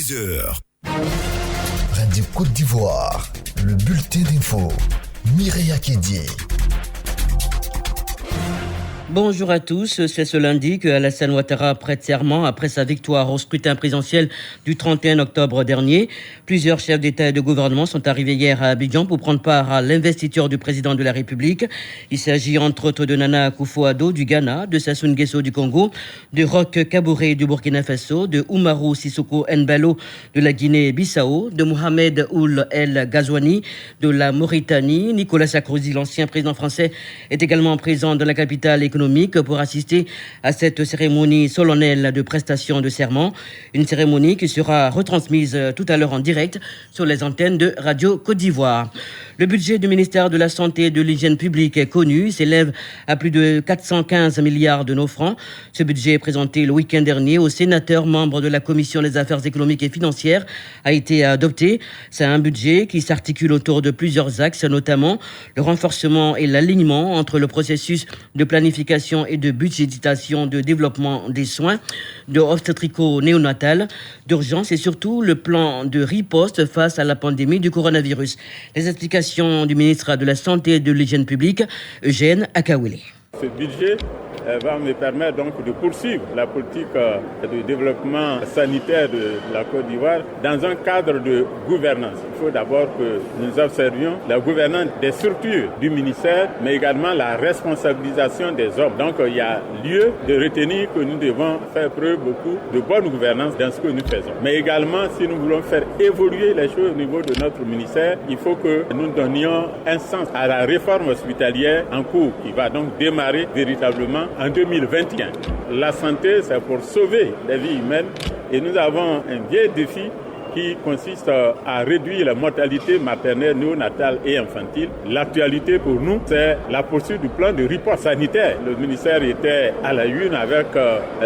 10h. Radio Côte d'Ivoire, le bulletin d'info. Mireya Kédié. Bonjour à tous, c'est ce lundi que Alassane Ouattara prête serment après sa victoire au scrutin présidentiel du 31 octobre dernier. Plusieurs chefs d'État et de gouvernement sont arrivés hier à Abidjan pour prendre part à l'investiture du président de la République. Il s'agit entre autres de Nana Akufo-Addo du Ghana, de Sassou Nguesso du Congo, de Roch Kaboré du Burkina Faso, de Oumarou Sissoko Embalo de la Guinée-Bissau, de Mohamed Ould El Ghazouani de la Mauritanie. Nicolas Sarkozy, l'ancien président français, est également présent dans la capitale économique pour assister à cette cérémonie solennelle de prestation de serment. Une cérémonie qui sera retransmise tout à l'heure en direct sur les antennes de Radio Côte d'Ivoire. Le budget du ministère de la Santé et de l'Hygiène publique est connu, s'élève à plus de 415 milliards de nos francs. Ce budget présenté le week-end dernier aux sénateurs membres de la Commission des affaires économiques et financières a été adopté. C'est un budget qui s'articule autour de plusieurs axes, notamment le renforcement et l'alignement entre le processus de planification et de budgétisation de développement des soins, de obstétrico-néonatal, d'urgence et surtout le plan de riposte face à la pandémie du coronavirus. Les explications du ministre de la Santé et de l'Hygiène publique, Eugène Akawele. Ce budget va me permettre donc de poursuivre la politique de développement sanitaire de la Côte d'Ivoire dans un cadre de gouvernance. Il faut d'abord que nous observions la gouvernance des structures du ministère, mais également la responsabilisation des hommes. Donc il y a lieu de retenir que nous devons faire preuve beaucoup de bonne gouvernance dans ce que nous faisons. Mais également, si nous voulons faire évoluer les choses au niveau de notre ministère, il faut que nous donnions un sens à la réforme hospitalière en cours qui va donc démarrer véritablement en 2021. La santé, c'est pour sauver les vies humaines et nous avons un vieil défi qui consiste à réduire la mortalité maternelle, néonatale et infantile. L'actualité pour nous, c'est la poursuite du plan de riposte sanitaire. Le ministère était à la une avec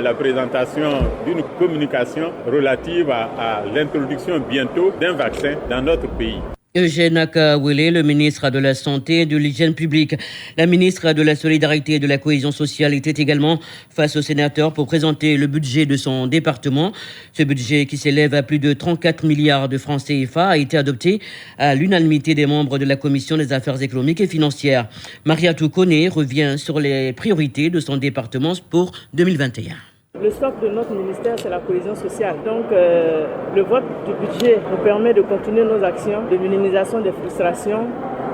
la présentation d'une communication relative à l'introduction bientôt d'un vaccin dans notre pays. Eugène Akawele, le ministre de la Santé et de l'Hygiène publique. La ministre de la Solidarité et de la Cohésion sociale était également face aux sénateurs pour présenter le budget de son département. Ce budget, qui s'élève à plus de 34 milliards de francs CFA, a été adopté à l'unanimité des membres de la Commission des affaires économiques et financières. Mariatou Koné revient sur les priorités de son département pour 2021. Le socle de notre ministère, c'est la cohésion sociale. Donc, le vote du budget nous permet de continuer nos actions de minimisation des frustrations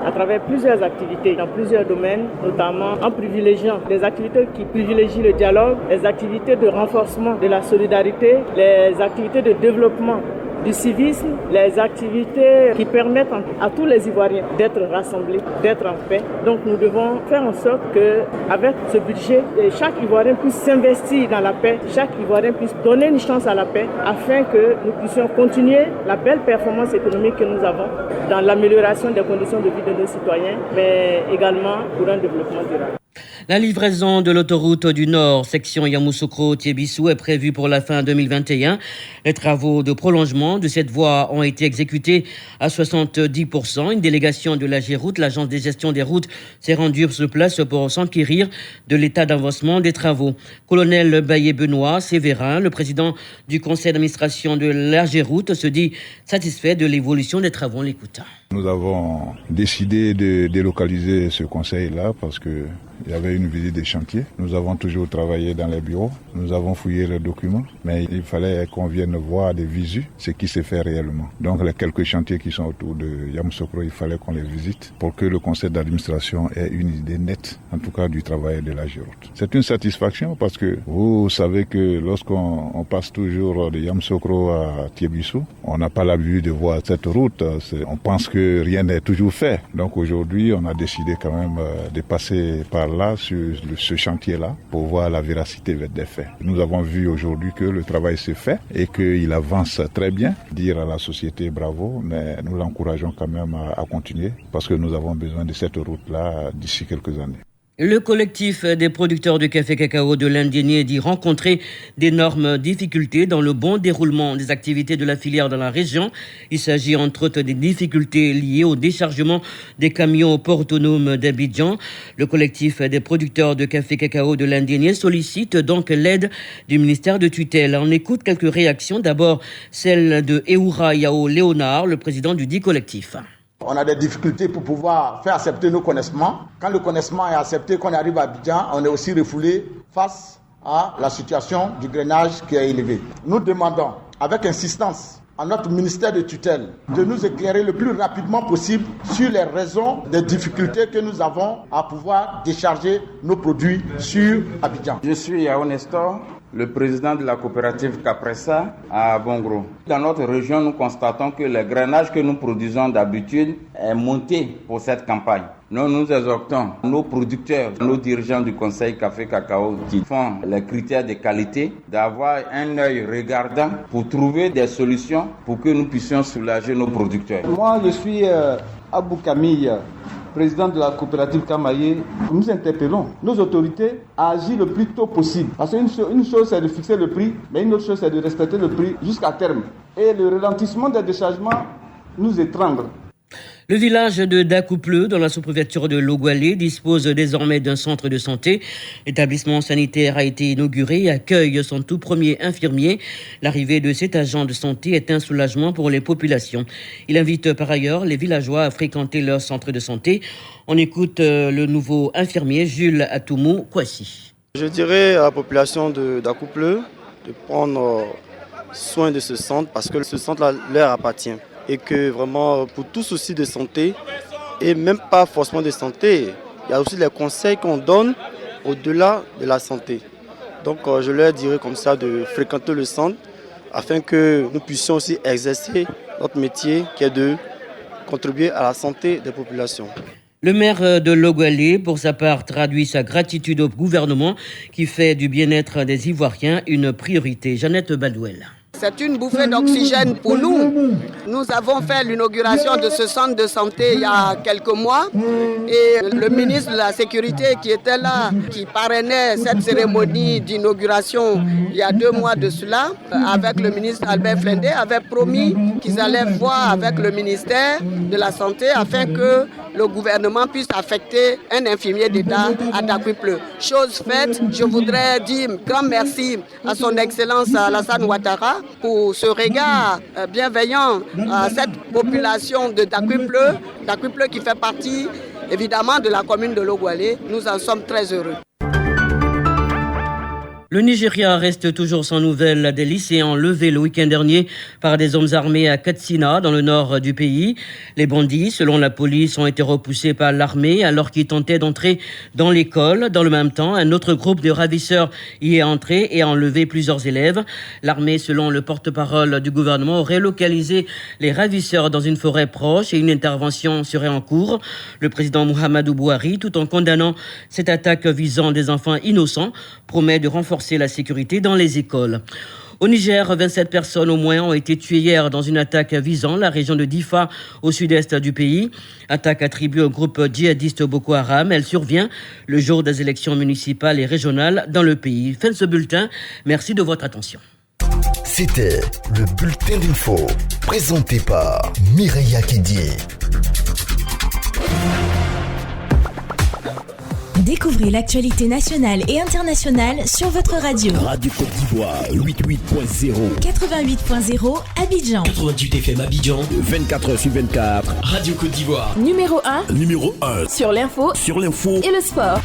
à travers plusieurs activités dans plusieurs domaines, notamment en privilégiant les activités qui privilégient le dialogue, les activités de renforcement de la solidarité, les activités de développement du civisme, les activités qui permettent à tous les Ivoiriens d'être rassemblés, d'être en paix. Donc nous devons faire en sorte qu'avec ce budget, chaque Ivoirien puisse s'investir dans la paix, chaque Ivoirien puisse donner une chance à la paix afin que nous puissions continuer la belle performance économique que nous avons dans l'amélioration des conditions de vie de nos citoyens, mais également pour un développement durable. La livraison de l'autoroute du Nord, section Yamoussoukro-Tiébissou, est prévue pour la fin 2021. Les travaux de prolongement de cette voie ont été exécutés à 70%. Une délégation de la Géroute, l'agence de gestion des routes, s'est rendue sur place pour s'enquérir de l'état d'avancement des travaux. Colonel Baillet-Benoît Sévérin, le président du conseil d'administration de la Géroute, se dit satisfait de l'évolution des travaux. On l'écoute. Nous avons décidé de délocaliser ce conseil-là parce que il y avait une visite des chantiers. Nous avons toujours travaillé dans les bureaux. Nous avons fouillé les documents. Mais il fallait qu'on vienne voir des visus, ce qui s'est fait réellement. Donc les quelques chantiers qui sont autour de Yamoussoukro, il fallait qu'on les visite pour que le conseil d'administration ait une idée nette, en tout cas du travail de la Géroute. C'est une satisfaction parce que vous savez que lorsqu'on passe toujours de Yamoussoukro à Tiébissou, on n'a pas l'habitude de voir cette route. On pense que rien n'est toujours fait. Donc aujourd'hui, on a décidé quand même de passer par là, sur ce chantier-là, pour voir la véracité des faits. Nous avons vu aujourd'hui que le travail s'est fait et qu'il avance très bien. Dire à la société bravo, mais nous l'encourageons quand même à continuer parce que nous avons besoin de cette route-là d'ici quelques années. Le collectif des producteurs de café cacao de l'Indiénié dit rencontrer d'énormes difficultés dans le bon déroulement des activités de la filière dans la région. Il s'agit entre autres des difficultés liées au déchargement des camions au port autonome d'Abidjan. Le collectif des producteurs de café cacao de l'Indiénié sollicite donc l'aide du ministère de tutelle. On écoute quelques réactions. D'abord, celle de Eoura Yao Léonard, le président du dit collectif. On a des difficultés pour pouvoir faire accepter nos connaissements. Quand le connaissement est accepté, qu'on arrive à Abidjan, on est aussi refoulé face à la situation du grainage qui est élevé. Nous demandons, avec insistance, à notre ministère de tutelle de nous éclairer le plus rapidement possible sur les raisons des difficultés que nous avons à pouvoir décharger nos produits sur Abidjan. Je suis Yao Nestor, le président de la coopérative Capressa à Bongro. Dans notre région, nous constatons que le grainage que nous produisons d'habitude est monté pour cette campagne. Nous exhortons nos producteurs, nos dirigeants du Conseil Café Cacao qui font les critères de qualité d'avoir un œil regardant pour trouver des solutions pour que nous puissions soulager nos producteurs. Moi, je suis Abou Camille, président de la coopérative Kamaye. Nous interpellons nos autorités à agir le plus tôt possible. Parce qu'une chose, c'est de fixer le prix, mais une autre chose, c'est de respecter le prix jusqu'à terme. Et le ralentissement des déchargements nous étrangle. Le village de Dakoupleu, dans la sous-préfecture de Logoualé, dispose désormais d'un centre de santé. L'établissement sanitaire a été inauguré et accueille son tout premier infirmier. L'arrivée de cet agent de santé est un soulagement pour les populations. Il invite par ailleurs les villageois à fréquenter leur centre de santé. On écoute le nouveau infirmier Jules Atoumou Kwasi. Je dirais à la population de Dakoupleu de prendre soin de ce centre parce que ce centre leur appartient. Et que vraiment, pour tout souci de santé, et même pas forcément de santé, il y a aussi les conseils qu'on donne au-delà de la santé. Donc je leur dirais comme ça de fréquenter le centre afin que nous puissions aussi exercer notre métier qui est de contribuer à la santé des populations. Le maire de Logoualé, pour sa part, traduit sa gratitude au gouvernement qui fait du bien-être des Ivoiriens une priorité. Jeannette Badouel. C'est une bouffée d'oxygène pour nous. Nous avons fait l'inauguration de ce centre de santé il y a quelques mois et le ministre de la Sécurité qui était là, qui parrainait cette cérémonie d'inauguration il y a 2 mois de cela, avec le ministre Albert Flendé, avait promis qu'ils allaient voir avec le ministère de la Santé afin que le gouvernement puisse affecter un infirmier d'État à Dakoupleu. Chose faite, je voudrais dire grand merci à son Excellence Alassane Ouattara pour ce regard bienveillant à cette population de Dakoupleu qui fait partie évidemment de la commune de Logoualé. Nous en sommes très heureux. Le Nigeria reste toujours sans nouvelles des lycéens enlevés le week-end dernier par des hommes armés à Katsina, dans le nord du pays. Les bandits, selon la police, ont été repoussés par l'armée alors qu'ils tentaient d'entrer dans l'école. Dans le même temps, un autre groupe de ravisseurs y est entré et a enlevé plusieurs élèves. L'armée, selon le porte-parole du gouvernement, aurait localisé les ravisseurs dans une forêt proche et une intervention serait en cours. Le président Muhammadu Buhari, tout en condamnant cette attaque visant des enfants innocents, promet de renforcer la sécurité dans les écoles. Au Niger, 27 personnes au moins ont été tuées hier dans une attaque visant la région de Difa au sud-est du pays. Attaque attribuée au groupe djihadiste Boko Haram. Elle survient le jour des élections municipales et régionales dans le pays. Fin de ce bulletin. Merci de votre attention. C'était le bulletin d'info présenté par Mireya Kédié. Découvrez l'actualité nationale et internationale sur votre radio. Radio Côte d'Ivoire, 88.0. 88.0 Abidjan. 88 FM Abidjan. 24h/24. Radio Côte d'Ivoire. Numéro 1. Numéro 1. Sur l'info. Sur l'info. Et le sport.